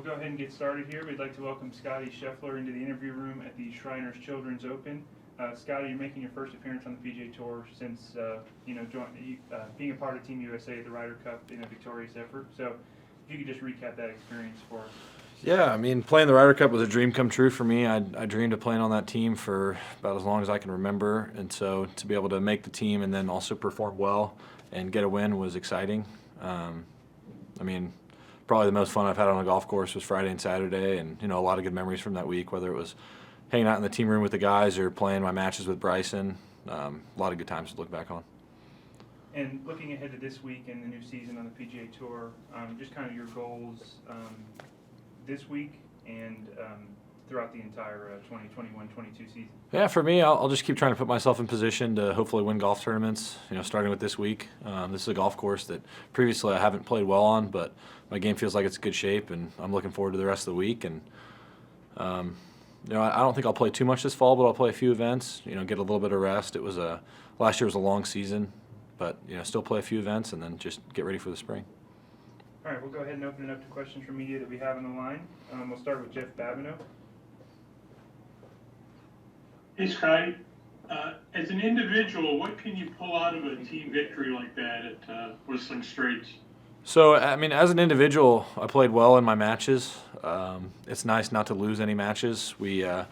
We'll go ahead and get started here. We'd like to welcome Scottie Scheffler into the interview room at the Shriners Children's Open. Scottie, you're making your first appearance on the PGA Tour since being a part of Team USA at the Ryder Cup in a victorious effort. So, if you could just recap that experience for us. Yeah, I mean, playing the Ryder Cup was a dream come true for me. I dreamed of playing on that team for about as long as I can remember, and so to be able to make the team and then also perform well and get a win was exciting. I mean, probably the most fun I've had on a golf course was Friday and Saturday, and a lot of good memories from that week, whether it was hanging out in the team room with the guys or playing my matches with Bryson. A lot of good times to look back on. And looking ahead to this week and the new season on the PGA Tour, just kind of your goals this week and throughout the entire 2021-22 season. Yeah, for me, I'll just keep trying to put myself in position to hopefully win golf tournaments, starting with this week. This is a golf course that previously I haven't played well on, but my game feels like it's in good shape, and I'm looking forward to the rest of the week. And I don't think I'll play too much this fall, but I'll play a few events, get a little bit of rest. Last year was a long season, but still play a few events and then just get ready for the spring. All right, we'll go ahead and open it up to questions from media that we have on the line. We'll start with Jeff Babineau. Hey, Scottie. As an individual, what can you pull out of a team victory like that at Whistling Straits? So, I mean, as an individual, I played well in my matches. It's nice not to lose any matches. I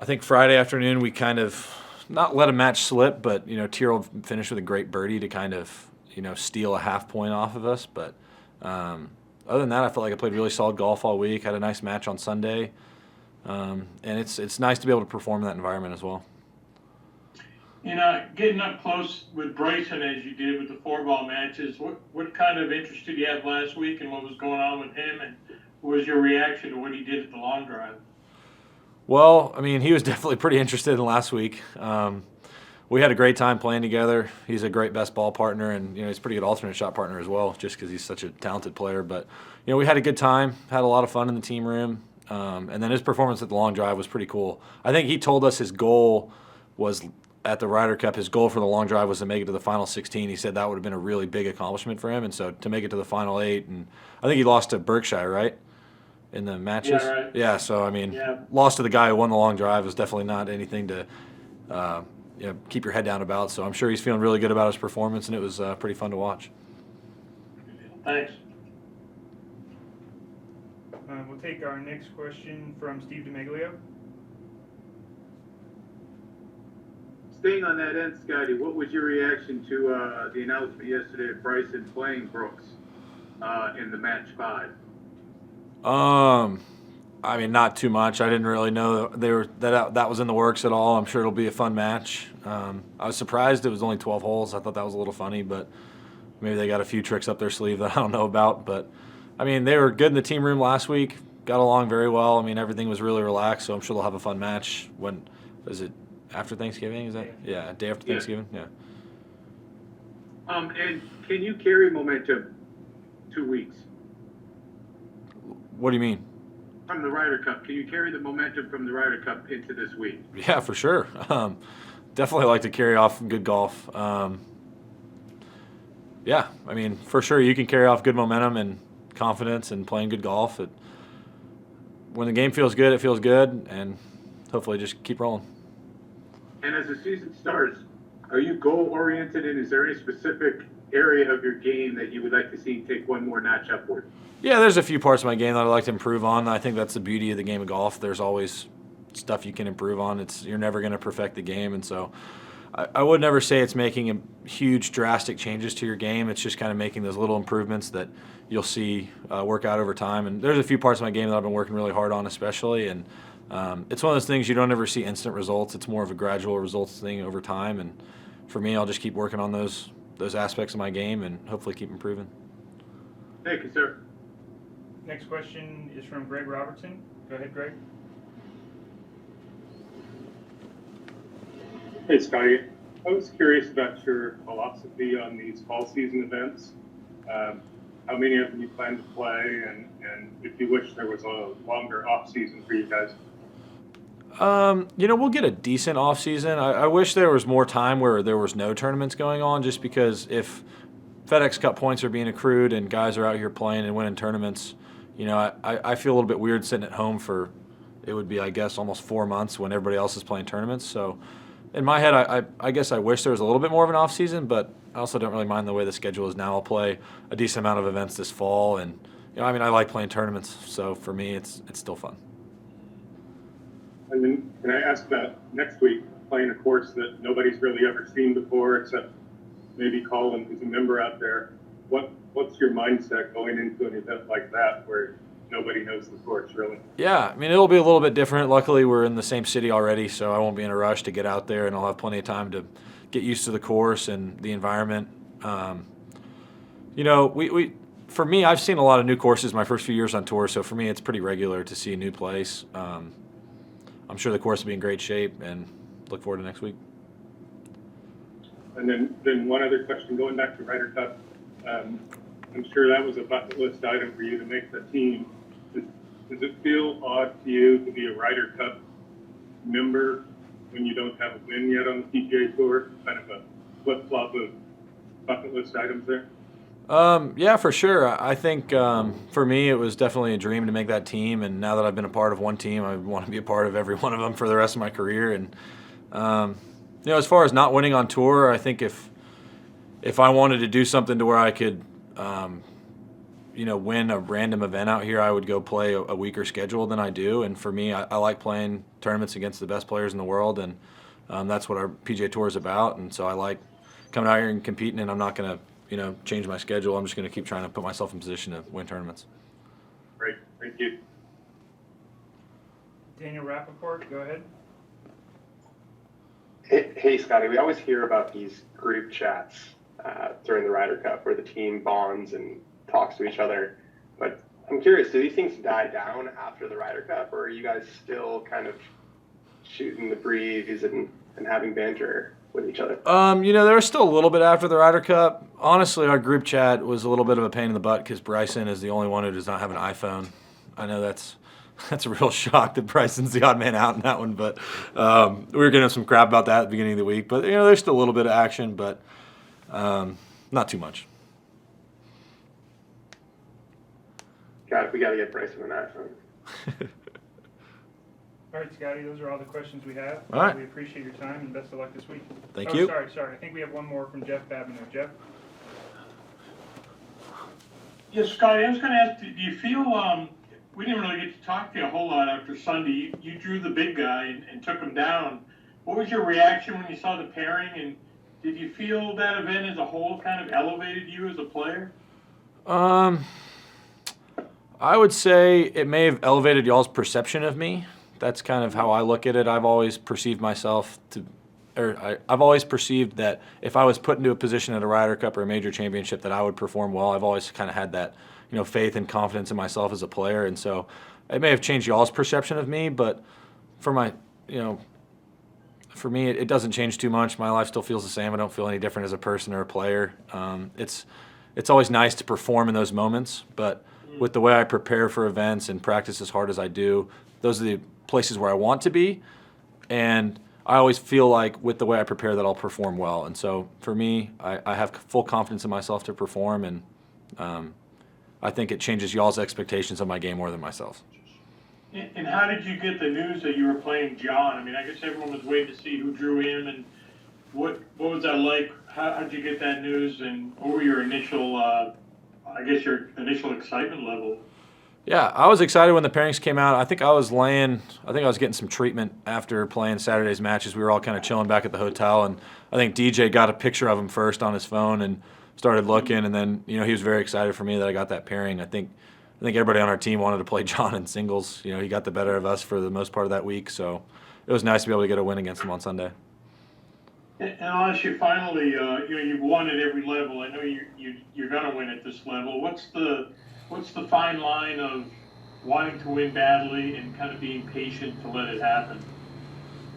think Friday afternoon we kind of not let a match slip, but Tyrrell finished with a great birdie to kind of steal a half point off of us. But other than that, I felt like I played really solid golf all week. Had a nice match on Sunday, and it's nice to be able to perform in that environment as well. Getting up close with Bryson as you did with the 4-ball matches, what kind of interest did you have last week and what was going on with him, and what was your reaction to what he did at the long drive? Well, I mean, he was definitely pretty interested in last week. We had a great time playing together. He's a great best ball partner, and he's a pretty good alternate shot partner as well, just because he's such a talented player. But we had a good time, had a lot of fun in the team room, and then his performance at the long drive was pretty cool. I think he told us his goal was at the Ryder Cup. His goal for the long drive was to make it to the final 16. He said that would have been a really big accomplishment for him, and so to make it to the final 8, and I think he lost to Berkshire, right? In the matches? Yeah, right. Yeah, so, I mean, lost to the guy who won the long drive was definitely not anything to keep your head down about. So I'm sure he's feeling really good about his performance, and it was pretty fun to watch. Thanks. We'll take our next question from Steve DeMaglio. Staying on that end, Scottie, what was your reaction to the announcement yesterday of Bryson playing Brooks in the match 5? I mean, not too much. I didn't really know that was in the works at all. I'm sure it'll be a fun match. I was surprised it was only 12 holes. I thought that was a little funny, but maybe they got a few tricks up their sleeve that I don't know about. But, I mean, they were good in the team room last week, got along very well. I mean, everything was really relaxed, so I'm sure they'll have a fun match. When is it? After Thanksgiving? Is that? Yeah, day after Thanksgiving. Yeah. And can you carry momentum 2 weeks? What do you mean? From the Ryder Cup, can you carry the momentum from the Ryder Cup into this week? Yeah, for sure. Definitely like to carry off good golf. Yeah, I mean, for sure you can carry off good momentum and confidence and playing good golf. When the game feels good, it feels good, and hopefully just keep rolling. And as the season starts, are you goal-oriented, and is there any specific area of your game that you would like to see take one more notch upward? Yeah, there's a few parts of my game that I'd like to improve on. I think that's the beauty of the game of golf. There's always stuff you can improve on. You're never going to perfect the game, and so I would never say it's making huge, drastic changes to your game. It's just kind of making those little improvements that you'll see work out over time. And there's a few parts of my game that I've been working really hard on, especially, and it's one of those things you don't ever see instant results. It's more of a gradual results thing over time, and for me, I'll just keep working on those aspects of my game and hopefully keep improving. Thank you, sir. Next question is from Greg Robertson. Go ahead, Greg. Hey, Scottie. I was curious about your philosophy on these fall season events. How many of them you plan to play, and if you wish there was a longer off season for you guys? We'll get a decent off season. I wish there was more time where there was no tournaments going on, just because if FedEx Cup points are being accrued and guys are out here playing and winning tournaments, you know, I feel a little bit weird sitting at home for, it would be, I guess, almost 4 months when everybody else is playing tournaments. So in my head, I guess I wish there was a little bit more of an off season, but I also don't really mind the way the schedule is now. I'll play a decent amount of events this fall, and you know, I mean, I like playing tournaments, so for me, it's still fun. And then can I ask about next week, playing a course that nobody's really ever seen before, except maybe Colin, who's a member out there. What's your mindset going into an event like that where nobody knows the course really? Yeah, I mean, it'll be a little bit different. Luckily, we're in the same city already, so I won't be in a rush to get out there, and I'll have plenty of time to get used to the course and the environment. You know, for me, I've seen a lot of new courses my first few years on tour, so for me, it's pretty regular to see a new place. I'm sure the course will be in great shape, and look forward to next week. And then one other question, going back to Ryder Cup, I'm sure that was a bucket list item for you to make the team. Does it feel odd to you to be a Ryder Cup member when you don't have a win yet on the PGA Tour? Kind of a flip-flop of bucket list items there? Yeah, for sure. I think for me, it was definitely a dream to make that team, and now that I've been a part of one team, I want to be a part of every one of them for the rest of my career. And you know, as far as not winning on tour, I think if I wanted to do something to where I could, you know, win a random event out here, I would go play a weaker schedule than I do. And for me, I like playing tournaments against the best players in the world, and that's what our PGA Tour is about. And so I like coming out here and competing, and I'm not going to, you know, change my schedule. I'm just going to keep trying to put myself in position to win tournaments. Great, thank you. Daniel Rappaport, go ahead. Hey, Scottie, we always hear about these group chats during the Ryder Cup where the team bonds and talks to each other. But I'm curious, do these things die down after the Ryder Cup, or are you guys still kind of shooting the breeze and having banter with each other? You know, there was still a little bit after the Ryder Cup. Honestly, our group chat was a little bit of a pain in the butt because Bryson is the only one who does not have an iPhone. I know that's a real shock that Bryson's the odd man out in that one, but we were getting some crap about that at the beginning of the week. But, you know, there's still a little bit of action, but not too much. We got to get Bryson an iPhone. All right, Scottie, those are all the questions we have. All right. We appreciate your time, and best of luck this week. Thank you. Sorry. I think we have one more from Jeff Babineau. Jeff? Yes, Scotty, I was going to ask, do you feel, we didn't really get to talk to you a whole lot after Sunday. You drew the big guy and took him down. What was your reaction when you saw the pairing, and did you feel that event as a whole kind of elevated you as a player? I would say it may have elevated y'all's perception of me. That's kind of how I look at it. I've always perceived myself to, I've always perceived that if I was put into a position at a Ryder Cup or a major championship that I would perform well. I've always kind of had that, you know, faith and confidence in myself as a player. And so it may have changed y'all's perception of me, but for my, you know, for me, it doesn't change too much. My life still feels the same. I don't feel any different as a person or a player. It's always nice to perform in those moments, but with the way I prepare for events and practice as hard as I do, those are the places where I want to be. And I always feel like with the way I prepare that I'll perform well. And so for me, I have full confidence in myself to perform, and I think it changes y'all's expectations of my game more than myself. And how did you get the news that you were playing John? I mean, I guess everyone was waiting to see who drew him, and what was that like? How did you get that news, and what were your initial, your initial excitement level? Yeah, I was excited when the pairings came out. I think I was getting some treatment after playing Saturday's matches. We were all kind of chilling back at the hotel, and I think DJ got a picture of him first on his phone and started looking, and then, you know, he was very excited for me that I got that pairing. I think everybody on our team wanted to play John in singles. You know, he got the better of us for the most part of that week, so it was nice to be able to get a win against him on Sunday. And I'll ask you finally, you know, you've won at every level. I know you're going to win at this level. What's the fine line of wanting to win badly and kind of being patient to let it happen?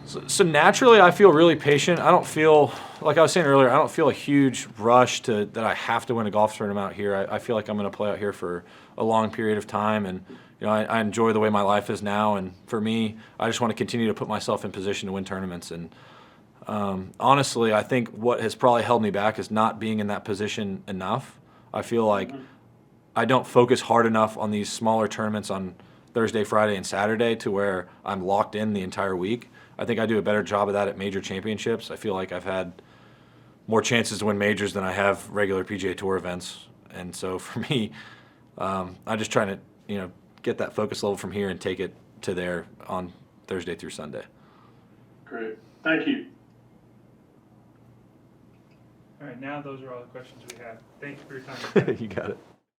So naturally, I feel really patient. I don't feel, like I was saying earlier, I don't feel a huge rush that I have to win a golf tournament out here. I feel like I'm going to play out here for a long period of time, and you know, I enjoy the way my life is now. And for me, I just want to continue to put myself in position to win tournaments. And honestly, I think what has probably held me back is not being in that position enough. I feel like I don't focus hard enough on these smaller tournaments on Thursday, Friday, and Saturday to where I'm locked in the entire week. I think I do a better job of that at major championships. I feel like I've had more chances to win majors than I have regular PGA Tour events. And so for me, I'm just trying to, get that focus level from here and take it to there on Thursday through Sunday. Great. Thank you. All right, now those are all the questions we have. Thank you for your time. You got it.